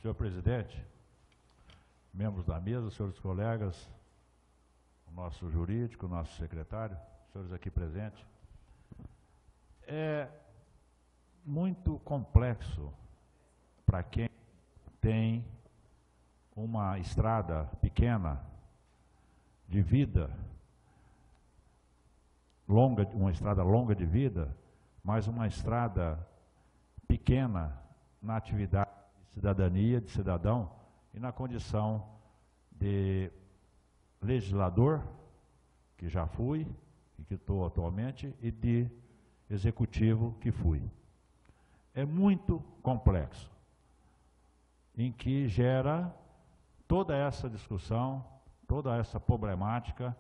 Senhor presidente, membros da mesa, senhores colegas, o nosso jurídico, o nosso secretário, senhores aqui presentes, é muito complexo para quem tem uma estrada pequena de vida, longa, uma estrada longa de vida, mas uma estrada pequena na atividade de cidadania, de cidadão e na condição de legislador, que já fui e que estou atualmente, e de executivo, que fui. É muito complexo, em que gera toda essa discussão, toda essa problemática.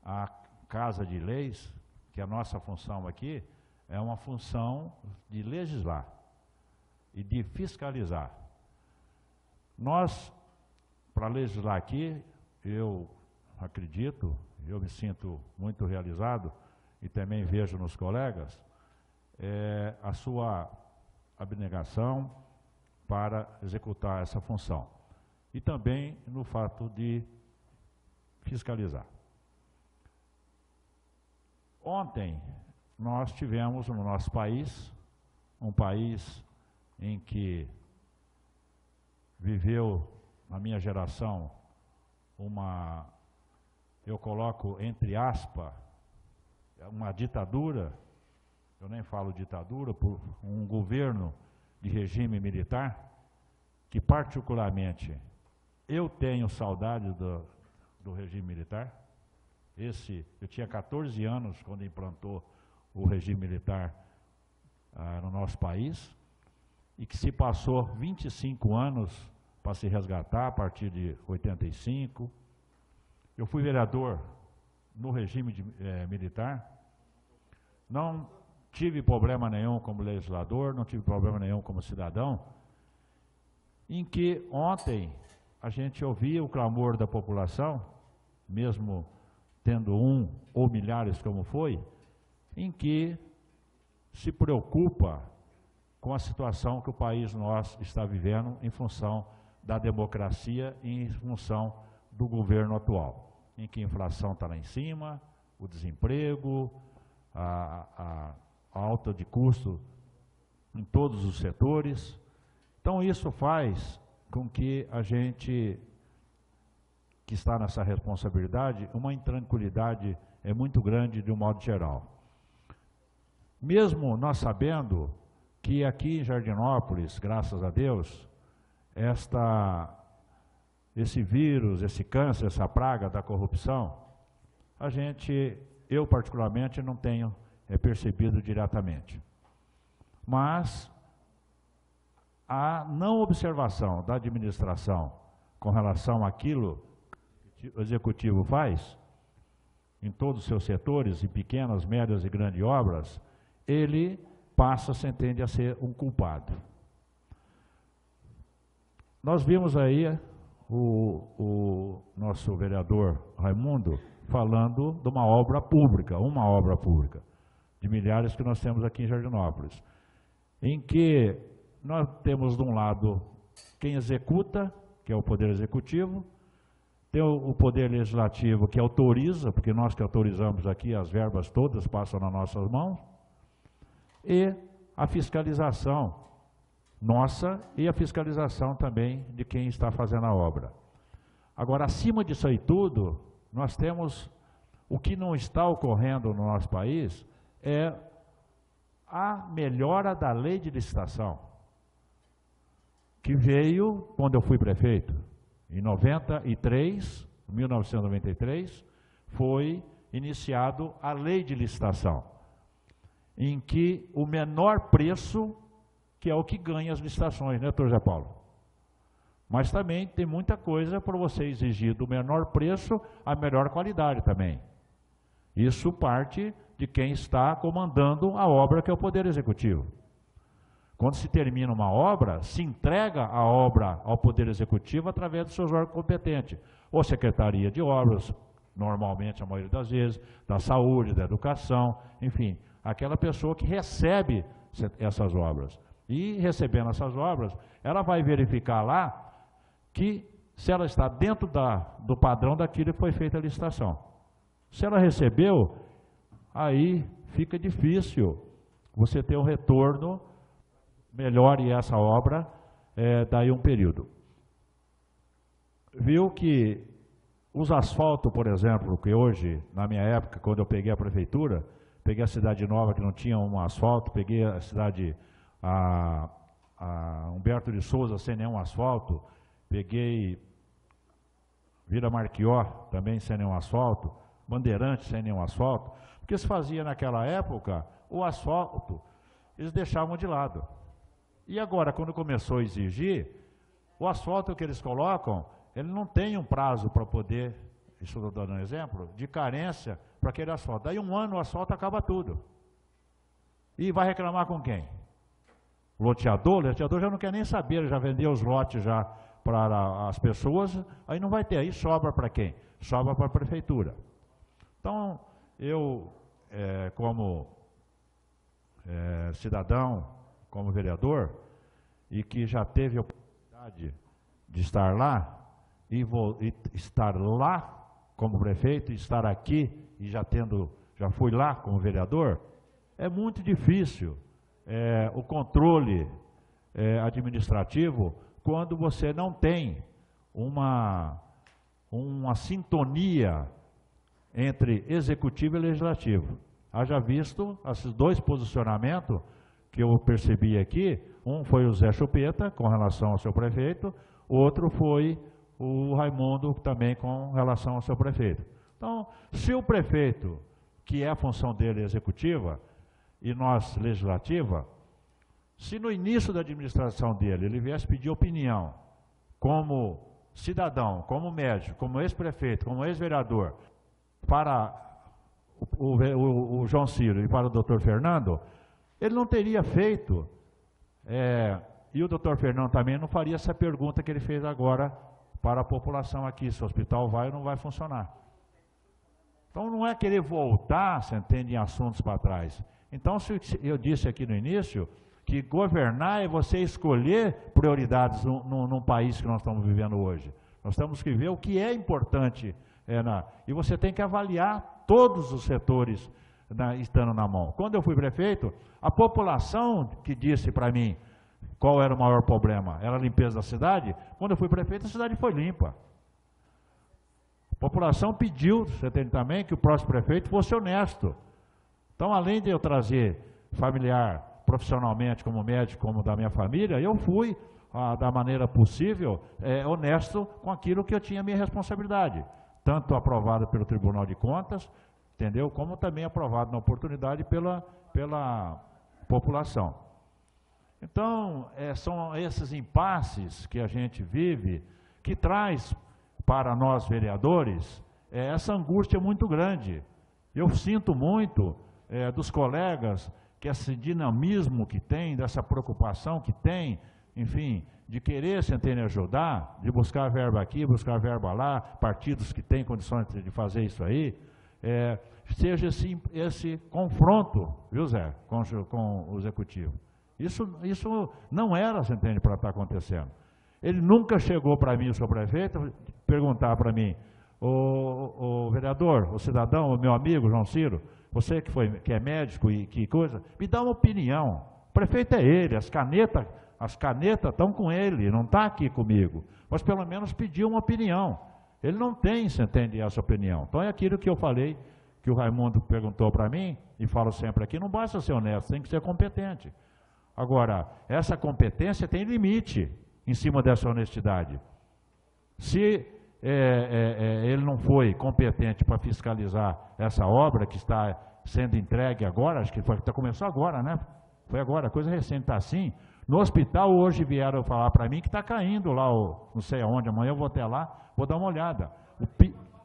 A Casa de Leis, que a nossa função aqui, é uma função de legislar e de fiscalizar. Nós, para legislar aqui, eu acredito, eu me sinto muito realizado e também vejo nos colegas a sua abnegação para executar essa função e também no fato de fiscalizar. Ontem nós tivemos no nosso país, um país em que viveu, na minha geração, eu coloco entre aspas, uma ditadura, eu nem falo ditadura, por um governo de regime militar, que particularmente eu tenho saudade do regime militar. Eu tinha 14 anos quando implantou o regime militar no nosso país, e que se passou 25 anos para se resgatar a partir de 85. Eu fui vereador no regime militar, não tive problema nenhum como legislador, não tive problema nenhum como cidadão, em que ontem a gente ouvia o clamor da população, mesmo tendo um ou milhares como foi, em que se preocupa com a situação que o país nosso está vivendo em função da democracia e em função do governo atual, em que a inflação está lá em cima, o desemprego, a alta de custo em todos os setores. Então isso faz com que a gente, que está nessa responsabilidade, uma intranquilidade muito grande de um modo geral. Mesmo nós sabendo que aqui em Jardinópolis, graças a Deus, esse vírus, esse câncer, essa praga da corrupção, eu particularmente não tenho percebido diretamente. Mas a não observação da administração com relação àquilo que o executivo faz, em todos os seus setores, em pequenas, médias e grandes obras, ele tende a ser um culpado. Nós vimos aí o nosso vereador Raimundo falando de uma obra pública, de milhares que nós temos aqui em Jardinópolis, em que nós temos de um lado quem executa, que é o Poder Executivo, tem o Poder Legislativo que autoriza, porque nós que autorizamos aqui, as verbas todas passam nas nossas mãos, e a fiscalização nossa e a fiscalização também de quem está fazendo a obra. Agora, acima disso aí tudo, nós temos o que não está ocorrendo no nosso país, é a melhora da lei de licitação, que veio quando eu fui prefeito. Em 1993, foi iniciado a lei de licitação, em que o menor preço, que é o que ganha as licitações, né, doutor Zé Paulo? Mas também tem muita coisa para você exigir do menor preço a melhor qualidade também. Isso parte de quem está comandando a obra, que é o Poder Executivo. Quando se termina uma obra, se entrega a obra ao Poder Executivo através dos seus órgãos competentes, ou Secretaria de Obras, normalmente, a maioria das vezes, da Saúde, da Educação, enfim, aquela pessoa que recebe essas obras. E recebendo essas obras, ela vai verificar lá que se ela está dentro do padrão daquilo que foi feita a licitação. Se ela recebeu, aí fica difícil você ter um retorno melhor e essa obra daí um período. Viu que os asfaltos, por exemplo, que hoje, na minha época, quando eu peguei a prefeitura, peguei a Cidade Nova que não tinha um asfalto, peguei a cidade Humberto de Souza sem nenhum asfalto, peguei Vila Marquió também sem nenhum asfalto, Bandeirantes sem nenhum asfalto, porque se fazia naquela época, o asfalto, eles deixavam de lado. E agora, quando começou a exigir, o asfalto que eles colocam, ele não tem um prazo para poder, isso estou dando um exemplo, de carência para aquele asfalto. Daí um ano o asfalto acaba tudo. E vai reclamar com quem? O loteador já não quer nem saber, ele já vendeu os lotes já para as pessoas, aí não vai ter, aí sobra para quem? Sobra para a prefeitura. Então, eu, como cidadão, como vereador, e que já teve a oportunidade de estar lá, e estar lá como prefeito, e estar aqui, e já fui lá como vereador, é muito difícil o controle administrativo quando você não tem uma sintonia entre executivo e legislativo. Haja visto esses dois posicionamentos que eu percebi aqui, um foi o Zé Chupeta com relação ao seu prefeito, outro foi o Raimundo também com relação ao seu prefeito. Então, se o prefeito, que é a função dele executiva, e nós legislativa, se no início da administração dele ele viesse pedir opinião, como cidadão, como médico, como ex-prefeito, como ex-vereador, para o João Ciro e para o doutor Fernando, ele não teria feito, e o doutor Fernando também não faria essa pergunta que ele fez agora para a população aqui, se o hospital vai ou não vai funcionar. Então não é querer voltar, você entende, em assuntos para trás. Então, se eu disse aqui no início, que governar é você escolher prioridades num país que nós estamos vivendo hoje. Nós temos que ver o que é importante, e você tem que avaliar todos os setores estando na mão. Quando eu fui prefeito, a população que disse para mim qual era o maior problema, era a limpeza da cidade. Quando eu fui prefeito, a cidade foi limpa. A população pediu, você tem também, que o próximo prefeito fosse honesto. Então, além de eu trazer familiar, profissionalmente, como médico, como da minha família, eu fui, da maneira possível, honesto com aquilo que eu tinha minha responsabilidade. Tanto aprovado pelo Tribunal de Contas, entendeu? Como também aprovado na oportunidade pela população. Então, são esses impasses que a gente vive, que traz para nós vereadores essa angústia muito grande. Eu sinto muito dos colegas que esse dinamismo que tem, dessa preocupação que tem, enfim, de querer se entender ajudar, de buscar verba aqui, buscar verba lá, partidos que têm condições de fazer isso aí, seja esse confronto, viu, Zé, com o executivo. Isso não era, você entende, para estar acontecendo. Ele nunca chegou para mim, o seu prefeito, perguntar para mim, o vereador, o cidadão, o meu amigo, João Ciro, você que é médico e que coisa, me dá uma opinião. O prefeito é ele, as canetas estão com ele, não está aqui comigo. Mas pelo menos pediu uma opinião. Ele não tem, você entende, essa opinião. Então é aquilo que eu falei, que o Raimundo perguntou para mim, e falo sempre aqui, não basta ser honesto, tem que ser competente. Agora, essa competência tem limite em cima dessa honestidade. Se ele não foi competente para fiscalizar essa obra que está sendo entregue agora, acho que começou agora, né? Foi agora, coisa recente, está assim. No hospital hoje vieram falar para mim que está caindo lá, não sei aonde, amanhã eu vou até lá, vou dar uma olhada.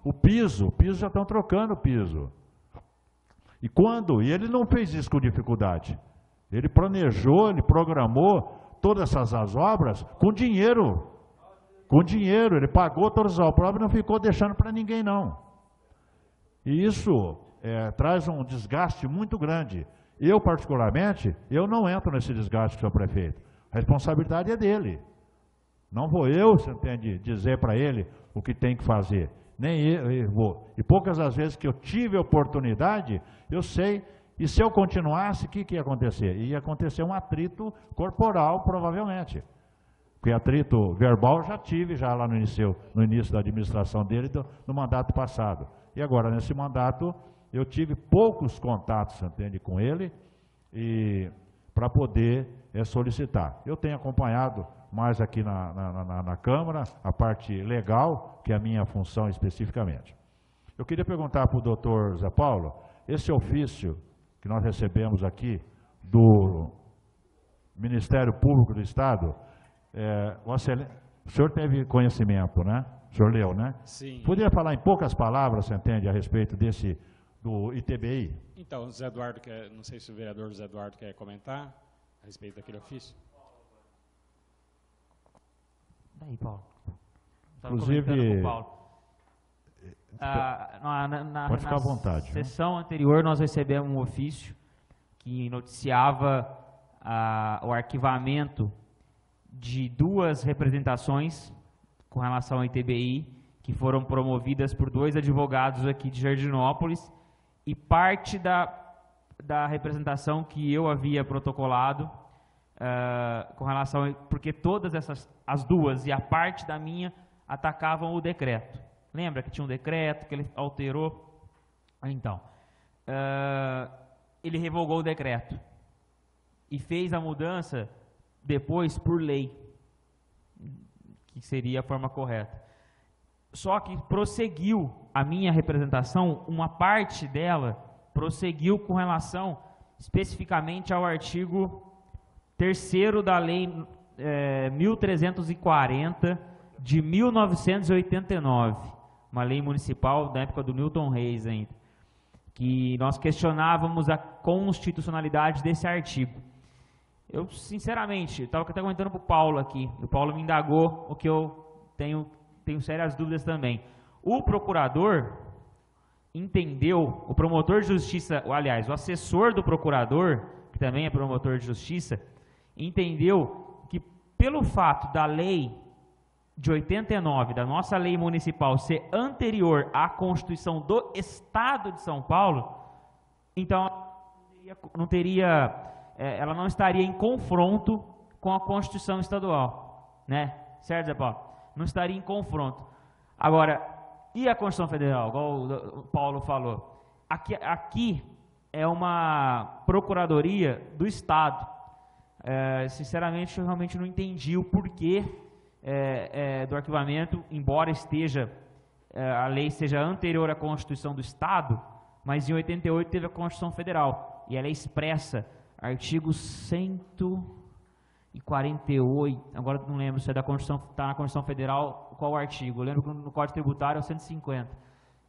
O piso já estão trocando o piso. E ele não fez isso com dificuldade. Ele planejou, ele programou todas essas obras com dinheiro. Com dinheiro, ele pagou todas as obras e não ficou deixando para ninguém, não. E isso traz um desgaste muito grande. Eu, particularmente, eu não entro nesse desgaste com o seu prefeito. A responsabilidade é dele. Não vou eu, você entende, dizer para ele o que tem que fazer. Nem eu vou. E poucas as vezes que eu tive oportunidade, eu sei. E se eu continuasse, o que ia acontecer? Ia acontecer um atrito corporal, provavelmente. Porque atrito verbal já tive já lá no início da administração dele, no mandato passado. E agora, nesse mandato, eu tive poucos contatos, entende, com ele, para poder solicitar. Eu tenho acompanhado mais aqui na Câmara, a parte legal, que é a minha função especificamente. Eu queria perguntar para o doutor Zé Paulo, esse ofício que nós recebemos aqui do Ministério Público do Estado, o senhor teve conhecimento, né? O senhor leu, né? Sim. Poderia falar em poucas palavras, você entende, a respeito do ITBI? Então, o Zé Eduardo, não sei se o vereador Zé Eduardo quer comentar a respeito daquele ofício. Daí, Paulo. Inclusive, Paulo. pode ficar à vontade. Na sessão anterior, nós recebemos um ofício que noticiava o arquivamento de 2 representações com relação ao ITBI, que foram promovidas por 2 advogados aqui de Jardinópolis, e parte da representação que eu havia protocolado com relação, porque todas as 2 e a parte da minha atacavam o decreto. Lembra que tinha um decreto que ele alterou? Então, ele revogou o decreto e fez a mudança depois por lei, que seria a forma correta. Só que prosseguiu a minha representação, uma parte dela prosseguiu com relação especificamente ao artigo 3º da Lei 1340 de 1989, uma lei municipal da época do Newton Reis ainda, que nós questionávamos a constitucionalidade desse artigo. Eu, sinceramente, estava até comentando para o Paulo aqui, o Paulo me indagou, o que eu tenho sérias dúvidas também. O procurador entendeu, o promotor de justiça, aliás, o assessor do procurador, que também é promotor de justiça, entendeu que pelo fato da lei de 89, da nossa lei municipal, ser anterior à Constituição do Estado de São Paulo, então ela não estaria em confronto com a Constituição estadual, né? Certo, Zé Paulo? Não estaria em confronto. Agora, e a Constituição Federal, igual o Paulo falou? Aqui é uma procuradoria do Estado. Sinceramente, eu realmente não entendi o porquê do arquivamento, embora a lei seja anterior à Constituição do Estado, mas em 88 teve a Constituição Federal, e ela é expressa, artigo 148, agora não lembro se é da Constituição, está na Constituição Federal, qual artigo, eu lembro que no Código Tributário é o 150,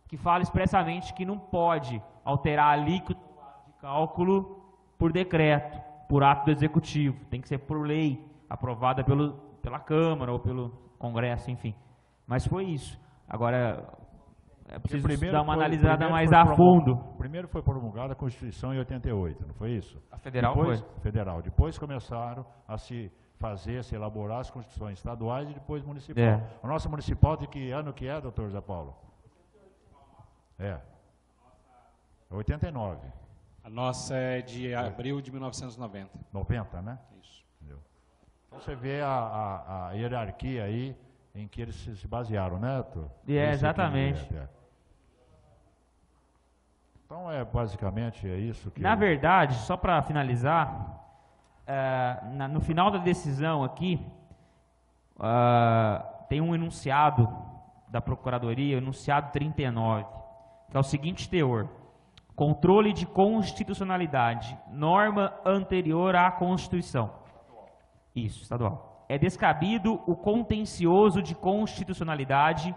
que fala expressamente que não pode alterar a alíquota de cálculo por decreto, por ato do Executivo, tem que ser por lei, aprovada pela Câmara ou pelo Congresso, enfim. Mas foi isso. Agora, é preciso dar uma analisada mais a fundo. Primeiro foi promulgada a Constituição em 88, não foi isso? A federal depois, foi. Federal. Depois começaram a se elaborar as constituições estaduais e depois municipal. A nossa municipal de que ano que é, doutor Zé Paulo? 89. A nossa é de abril de 1990. 90, né? Isso. Entendeu? Então você vê a hierarquia aí em que eles se basearam, né, doutor? Exatamente. Então basicamente é isso que... Na verdade, só para finalizar, no final da decisão aqui, tem um enunciado da Procuradoria, o enunciado 39, que é o seguinte teor: controle de constitucionalidade, norma anterior à Constituição. Isso, estadual. É descabido o contencioso de constitucionalidade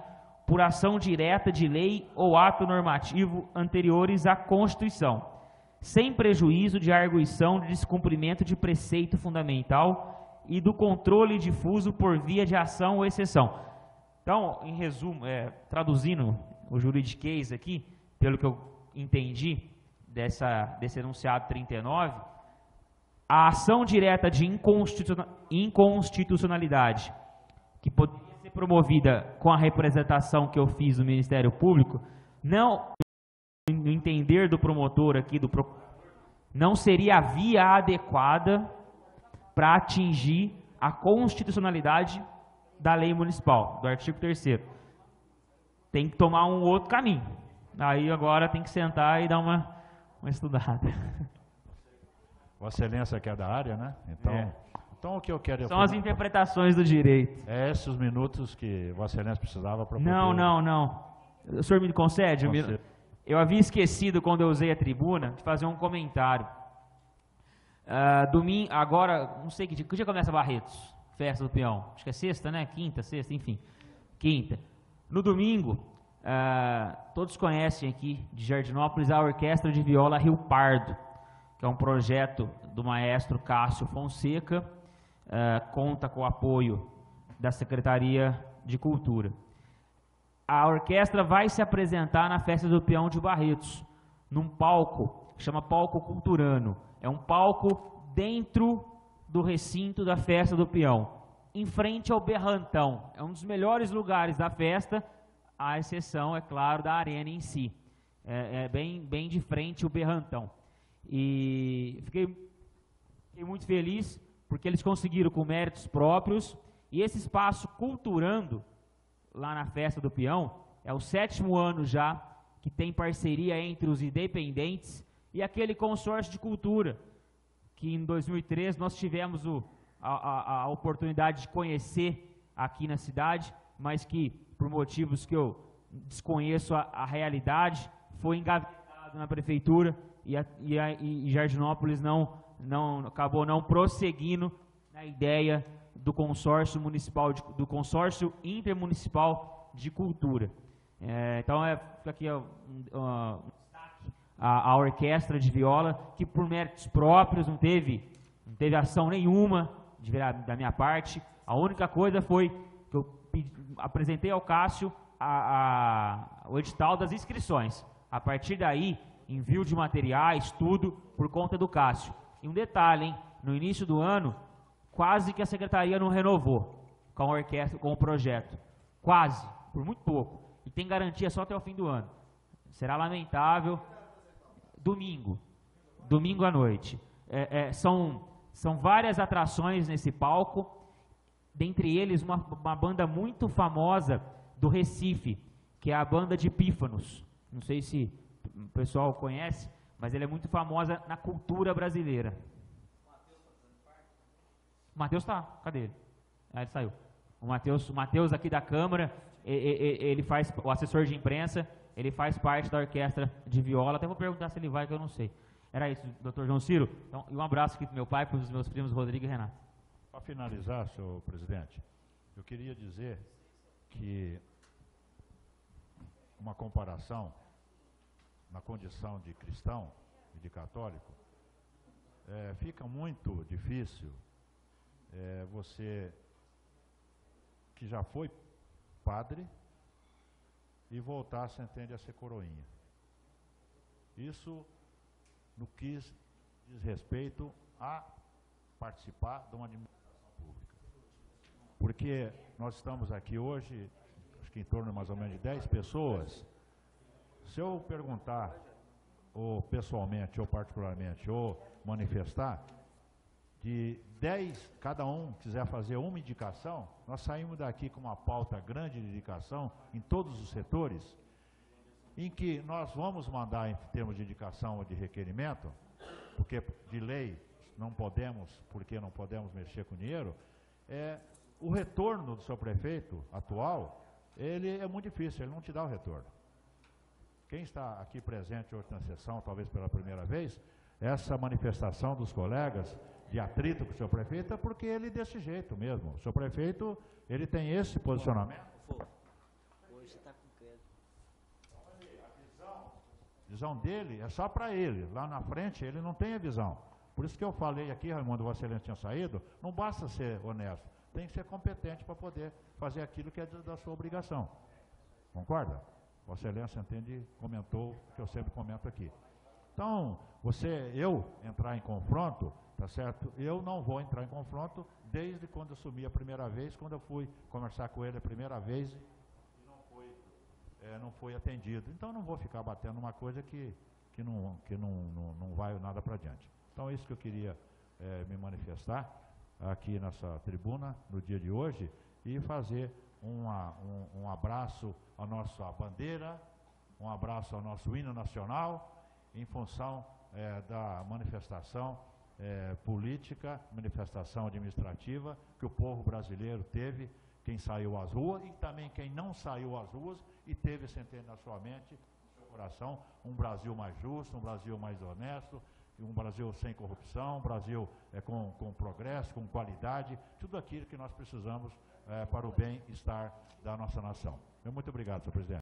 por ação direta de lei ou ato normativo anteriores à Constituição, sem prejuízo de arguição de descumprimento de preceito fundamental e do controle difuso por via de ação ou exceção. Então, em resumo, traduzindo o juridiquês aqui, pelo que eu entendi desse enunciado 39, a ação direta de inconstitucionalidade, que poderia ser promovida com a representação que eu fiz no Ministério Público, não, no entender do promotor aqui, não seria a via adequada para atingir a constitucionalidade da lei municipal, do artigo 3º. Tem que tomar um outro caminho. Aí agora tem que sentar e dar uma estudada. Vossa Excelência que é da área, né? Então o que eu quero... São as interpretações do direito. É esses os minutos que Vossa Excelência precisava para poder... Não. O senhor me concede? Eu havia esquecido, quando eu usei a tribuna, de fazer um comentário. Domingo, agora, não sei que dia começa Barretos, festa do peão? Acho que é sexta, né? Quinta, sexta, enfim. Quinta. No domingo, todos conhecem aqui de Jardinópolis a Orquestra de Viola Rio Pardo, que é um projeto do maestro Cássio Fonseca, conta com o apoio da Secretaria de Cultura. A orquestra vai se apresentar na Festa do Peão de Barretos, num palco que chama Palco Culturano. É um palco dentro do recinto da Festa do Peão, em frente ao Berrantão. É um dos melhores lugares da festa, à exceção, é claro, da arena em si. É bem de frente o Berrantão. E fiquei muito feliz, porque eles conseguiram com méritos próprios, e esse espaço Culturando, lá na Festa do Peão, é o 7º ano já que tem parceria entre os independentes e aquele consórcio de cultura, que em 2003 nós tivemos a oportunidade de conhecer aqui na cidade, mas que, por motivos que eu desconheço a realidade, foi engavetado na prefeitura e Jardinópolis acabou não prosseguindo na ideia do consórcio municipal, do consórcio intermunicipal de cultura. Então fica aqui a orquestra de viola, que por méritos próprios não teve ação nenhuma da minha parte. A única coisa foi que eu apresentei ao Cássio o edital das inscrições. A partir daí, envio de materiais, tudo por conta do Cássio. E um detalhe, hein? No início do ano, quase que a secretaria não renovou com a orquestra, com o projeto. Quase, por muito pouco. E tem garantia só até o fim do ano. Será lamentável. Domingo à noite. São várias atrações nesse palco, dentre eles uma banda muito famosa do Recife, que é a banda de Pífanos. Não sei se o pessoal conhece, mas ela é muito famosa na cultura brasileira. O Matheus está, cadê ele? Ele saiu. O Matheus aqui da Câmara, ele faz, o assessor de imprensa, ele faz parte da orquestra de viola. Até vou perguntar se ele vai, que eu não sei. Era isso, doutor João Ciro. Então, um abraço aqui para meu pai, para os meus primos Rodrigo e Renato. Para finalizar, senhor presidente, eu queria dizer que uma comparação na condição de cristão e de católico, fica muito difícil você que já foi padre e voltar, se entende, a ser coroinha. Isso no que diz respeito a participar de uma administração pública. Porque nós estamos aqui hoje, acho que em torno mais ou menos de 10 pessoas. Se eu perguntar, ou pessoalmente, ou particularmente, ou manifestar, de 10, cada um quiser fazer uma indicação, nós saímos daqui com uma pauta grande de indicação em todos os setores, em que nós vamos mandar em termos de indicação ou de requerimento, porque de lei não podemos, porque não podemos mexer com dinheiro, o retorno do seu prefeito atual, ele é muito difícil, ele não te dá o retorno. Quem está aqui presente hoje na sessão, talvez pela primeira vez, essa manifestação dos colegas de atrito com o seu prefeito é porque ele é desse jeito mesmo. O seu prefeito, ele tem esse posicionamento. Hoje está com queda. A visão dele é só para ele. Lá na frente, ele não tem a visão. Por isso que eu falei aqui, Raimundo, Vossa Excelência tinha saído, não basta ser honesto, tem que ser competente para poder fazer aquilo que é da sua obrigação. Concorda? Vossa Excelência entende, comentou o que eu sempre comento aqui. Então, eu entrar em confronto, tá certo? Eu não vou entrar em confronto desde quando eu assumi a primeira vez, quando eu fui conversar com ele a primeira vez e não foi atendido. Então, eu não vou ficar batendo uma coisa que não vai nada para adiante. Então, é isso que eu queria me manifestar aqui nessa tribuna no dia de hoje e fazer um abraço à nossa bandeira, um abraço ao nosso hino nacional, em função da manifestação política, manifestação administrativa que o povo brasileiro teve, quem saiu às ruas e também quem não saiu às ruas e teve sentir na sua mente, no seu coração, um Brasil mais justo, um Brasil mais honesto, um Brasil sem corrupção, um Brasil com progresso, com qualidade, tudo aquilo que nós precisamos para o bem-estar da nossa nação. Muito obrigado, senhor presidente.